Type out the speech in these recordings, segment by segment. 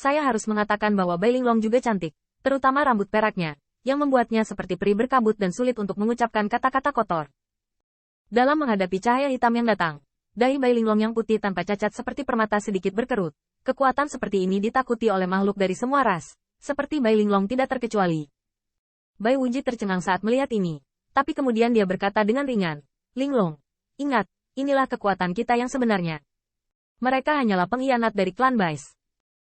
Saya harus mengatakan bahwa Bai Linglong juga cantik, terutama rambut peraknya, yang membuatnya seperti peri berkabut dan sulit untuk mengucapkan kata-kata kotor. Dalam menghadapi cahaya hitam yang datang, dahi Bai Linglong yang putih tanpa cacat seperti permata sedikit berkerut. Kekuatan seperti ini ditakuti oleh makhluk dari semua ras, seperti Bai Linglong tidak terkecuali. Bai Wuji tercengang saat melihat ini, tapi kemudian dia berkata dengan ringan, "Linglong, ingat, inilah kekuatan kita yang sebenarnya. Mereka hanyalah pengkhianat dari klan Bais."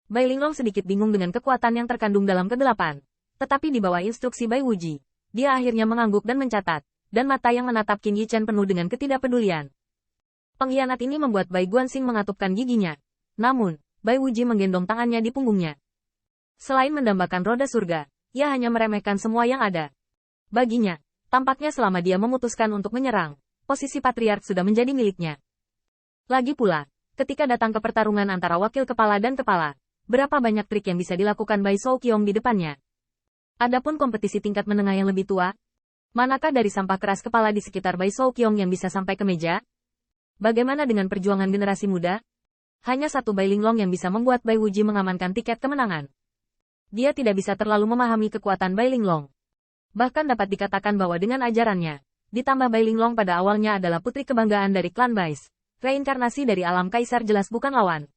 Bai Linglong sedikit bingung dengan kekuatan yang terkandung dalam kegelapan, tetapi di bawah instruksi Bai Wuji, dia akhirnya mengangguk dan mencatat, dan mata yang menatap Qin Yichen penuh dengan ketidakpedulian. Pengkhianat ini membuat Bai Guanxing mengatupkan giginya. Namun, Bai Wuji menggendong tangannya di punggungnya. Selain mendambakan roda surga, ia hanya meremehkan semua yang ada. Baginya, tampaknya selama dia memutuskan untuk menyerang, posisi patriark sudah menjadi miliknya. Lagi pula, ketika datang ke pertarungan antara wakil kepala dan kepala, berapa banyak trik yang bisa dilakukan Bai Shouqiong di depannya. Adapun kompetisi tingkat menengah yang lebih tua, manakah dari sampah keras kepala di sekitar Bai Shouqiong yang bisa sampai ke meja? Bagaimana dengan perjuangan generasi muda? Hanya satu Bai Linglong yang bisa membuat Bai Wuji mengamankan tiket kemenangan. Dia tidak bisa terlalu memahami kekuatan Bai Linglong. Bahkan dapat dikatakan bahwa dengan ajarannya, ditambah Bai Linglong pada awalnya adalah putri kebanggaan dari klan Bais, reinkarnasi dari alam kaisar jelas bukan lawan.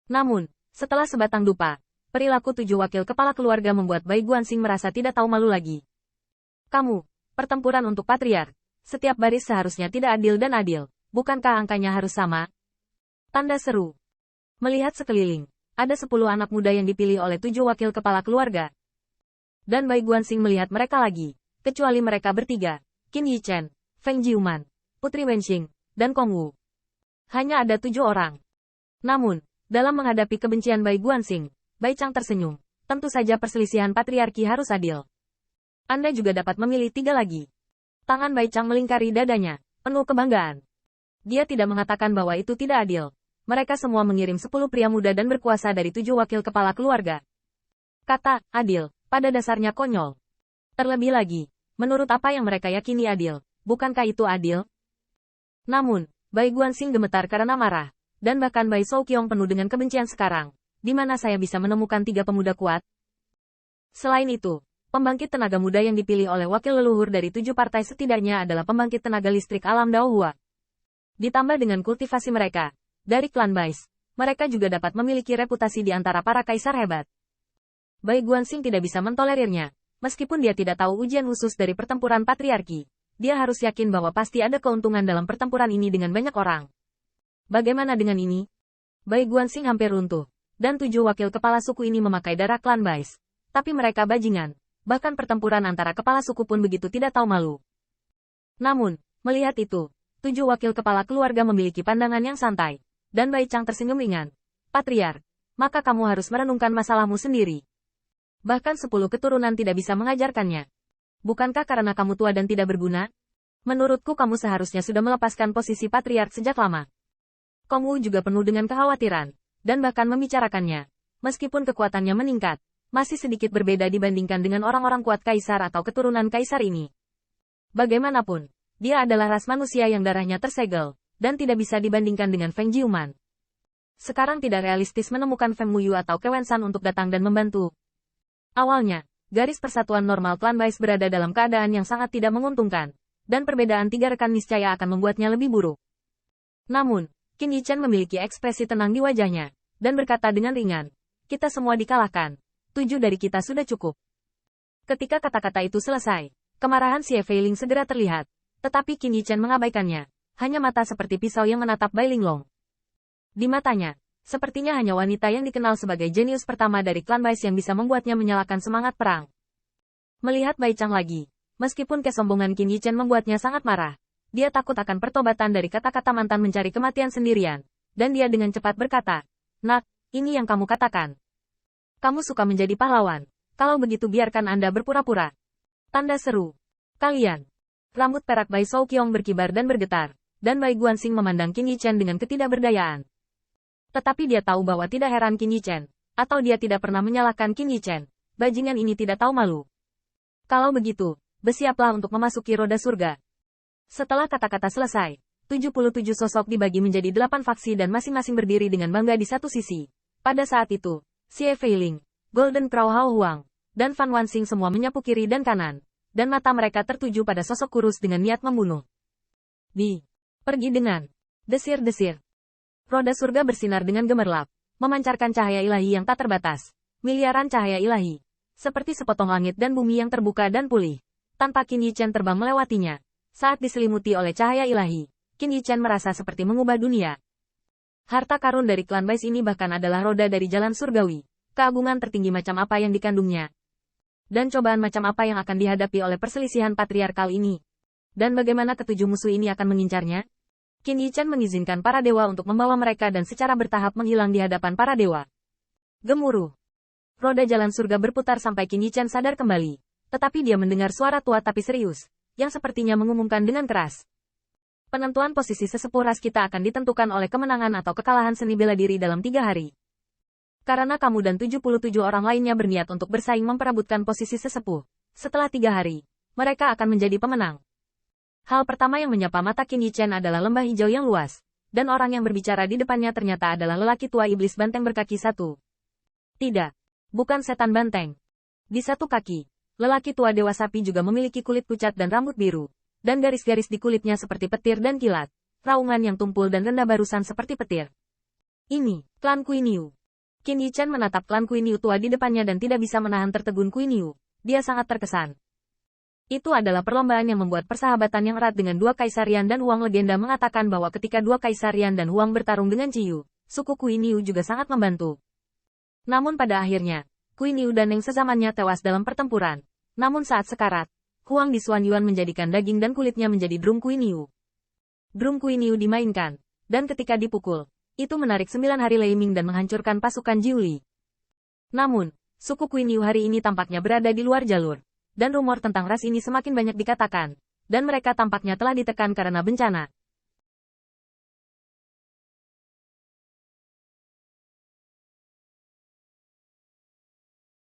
Namun, setelah sebatang dupa, perilaku 7 wakil kepala keluarga membuat Bai Guanxing merasa tidak tahu malu lagi. Kamu, pertempuran untuk patriark. Setiap baris seharusnya tidak adil dan adil. Bukankah angkanya harus sama? Tanda seru. Melihat sekeliling, ada 10 anak muda yang dipilih oleh 7 wakil kepala keluarga. Dan Bai Guanxing melihat mereka lagi, kecuali mereka bertiga, Qin Yichen, Feng Jiuman, Putri Wenxing, dan Kong Wu. Hanya ada 7 orang. Namun, dalam menghadapi kebencian Bai Guanxing, Bai Chang tersenyum. Tentu saja perselisihan patriarki harus adil. Anda juga dapat memilih 3 lagi. Tangan Bai Chang melingkari dadanya, penuh kebanggaan. Dia tidak mengatakan bahwa itu tidak adil. Mereka semua mengirim 10 pria muda dan berkuasa dari 7 wakil kepala keluarga. Kata, adil, pada dasarnya konyol. Terlebih lagi, menurut apa yang mereka yakini adil, bukankah itu adil? Namun, Bai Guanxing gemetar karena marah. Dan bahkan Bai Shouqiong penuh dengan kebencian sekarang. Di mana saya bisa menemukan 3 pemuda kuat? Selain itu, pembangkit tenaga muda yang dipilih oleh wakil leluhur dari 7 partai setidaknya adalah pembangkit tenaga listrik alam Dao Hua. Ditambah dengan kultivasi mereka, dari klan Bais, mereka juga dapat memiliki reputasi di antara para kaisar hebat. Bai Guanxing tidak bisa mentolerirnya, meskipun dia tidak tahu ujian khusus dari pertempuran patriarki. Dia harus yakin bahwa pasti ada keuntungan dalam pertempuran ini dengan banyak orang. Bagaimana dengan ini? Bai Guanxing hampir runtuh, dan 7 wakil kepala suku ini memakai darah klan Bais. Tapi mereka bajingan, bahkan pertempuran antara kepala suku pun begitu tidak tahu malu. Namun, melihat itu, 7 wakil kepala keluarga memiliki pandangan yang santai, dan Bai Chang tersenyum ringan. Patriark, maka kamu harus merenungkan masalahmu sendiri. Bahkan 10 keturunan tidak bisa mengajarkannya. Bukankah karena kamu tua dan tidak berguna? Menurutku kamu seharusnya sudah melepaskan posisi patriark sejak lama. Kong Wu juga penuh dengan kekhawatiran, dan bahkan membicarakannya. Meskipun kekuatannya meningkat, masih sedikit berbeda dibandingkan dengan orang-orang kuat kaisar atau keturunan kaisar ini. Bagaimanapun, dia adalah ras manusia yang darahnya tersegel, dan tidak bisa dibandingkan dengan Feng Jiuman. Sekarang tidak realistis menemukan Feng Muyu atau Kewensan untuk datang dan membantu. Awalnya, garis persatuan normal klan Bais berada dalam keadaan yang sangat tidak menguntungkan, dan perbedaan 3 rekan niscaya akan membuatnya lebih buruk. Namun, Qin Yichen memiliki ekspresi tenang di wajahnya, dan berkata dengan ringan, kita semua dikalahkan. 7 dari kita sudah cukup. Ketika kata-kata itu selesai, kemarahan Xie Feiling segera terlihat, tetapi Qin Yichen mengabaikannya, hanya mata seperti pisau yang menatap Bai Linglong. Di matanya, sepertinya hanya wanita yang dikenal sebagai jenius pertama dari klan Bais yang bisa membuatnya menyalakan semangat perang. Melihat Bai Chang lagi, meskipun kesombongan Qin Yichen membuatnya sangat marah, dia takut akan pertobatan dari kata-kata mantan mencari kematian sendirian, dan dia dengan cepat berkata, Nak, ini yang kamu katakan. Kamu suka menjadi pahlawan, kalau begitu biarkan Anda berpura-pura. Tanda seru. Kalian. Rambut perak Bai Shouqiong berkibar dan bergetar, dan Bai Guanxing memandang Qin Yichen dengan ketidakberdayaan. Tetapi dia tahu bahwa tidak heran Qin Yichen, atau dia tidak pernah menyalahkan Qin Yichen, bajingan ini tidak tahu malu. Kalau begitu, bersiaplah untuk memasuki roda surga. Setelah kata-kata selesai, 77 sosok dibagi menjadi 8 faksi dan masing-masing berdiri dengan bangga di satu sisi. Pada saat itu, Xie Feiling, Golden Crow Hao Huang, dan Fan Wanxing semua menyapu kiri dan kanan, dan mata mereka tertuju pada sosok kurus dengan niat membunuh. Pergi dengan desir-desir. Roda surga bersinar dengan gemerlap, memancarkan cahaya ilahi yang tak terbatas. Miliaran cahaya ilahi, seperti sepotong langit dan bumi yang terbuka dan pulih. Tanpa Qin Yichen terbang melewatinya. Saat diselimuti oleh cahaya ilahi, Qin Yichen merasa seperti mengubah dunia. Harta karun dari klan Bais ini bahkan adalah roda dari jalan surgawi. Keagungan tertinggi macam apa yang dikandungnya. Dan cobaan macam apa yang akan dihadapi oleh perselisihan patriarkal ini. Dan bagaimana ketujuh musuh ini akan mengincarnya? Qin Yichen mengizinkan para dewa untuk membawa mereka dan secara bertahap menghilang di hadapan para dewa. Gemuruh. Roda jalan surga berputar sampai Qin Yichen sadar kembali. Tetapi dia mendengar suara tua tapi serius, yang sepertinya mengumumkan dengan keras. Penentuan posisi sesepuh ras kita akan ditentukan oleh kemenangan atau kekalahan seni bela diri dalam 3 hari. Karena kamu dan 77 orang lainnya berniat untuk bersaing memperebutkan posisi sesepuh. Setelah 3 hari, mereka akan menjadi pemenang. Hal pertama yang menyapa mata Qin Yichen adalah lembah hijau yang luas, dan orang yang berbicara di depannya ternyata adalah lelaki tua iblis banteng berkaki satu. Tidak. Bukan setan banteng. Di satu kaki, lelaki tua dewa sapi juga memiliki kulit pucat dan rambut biru, dan garis-garis di kulitnya seperti petir dan kilat, raungan yang tumpul dan rendah barusan seperti petir. Ini, klan Kuai Niu. Qin Yichen menatap klan Kuai Niu tua di depannya dan tidak bisa menahan tertegun Kuai Niu. Dia sangat terkesan. Itu adalah perlombaan yang membuat persahabatan yang erat dengan dua kaisarian dan Huang legenda mengatakan bahwa ketika dua kaisarian dan Huang bertarung dengan Ciyu, suku Kuai Niu juga sangat membantu. Namun pada akhirnya, Kuai Niu dan Neng sezamannya tewas dalam pertempuran. Namun saat sekarat, Huang di Xuan Yuan menjadikan daging dan kulitnya menjadi drum Kuai Niu. Drum Kuai Niu dimainkan, dan ketika dipukul, itu menarik 9 hari Lei Ming dan menghancurkan pasukan Jiuli. Namun, suku Kuai Niu hari ini tampaknya berada di luar jalur, dan rumor tentang ras ini semakin banyak dikatakan, dan mereka tampaknya telah ditekan karena bencana.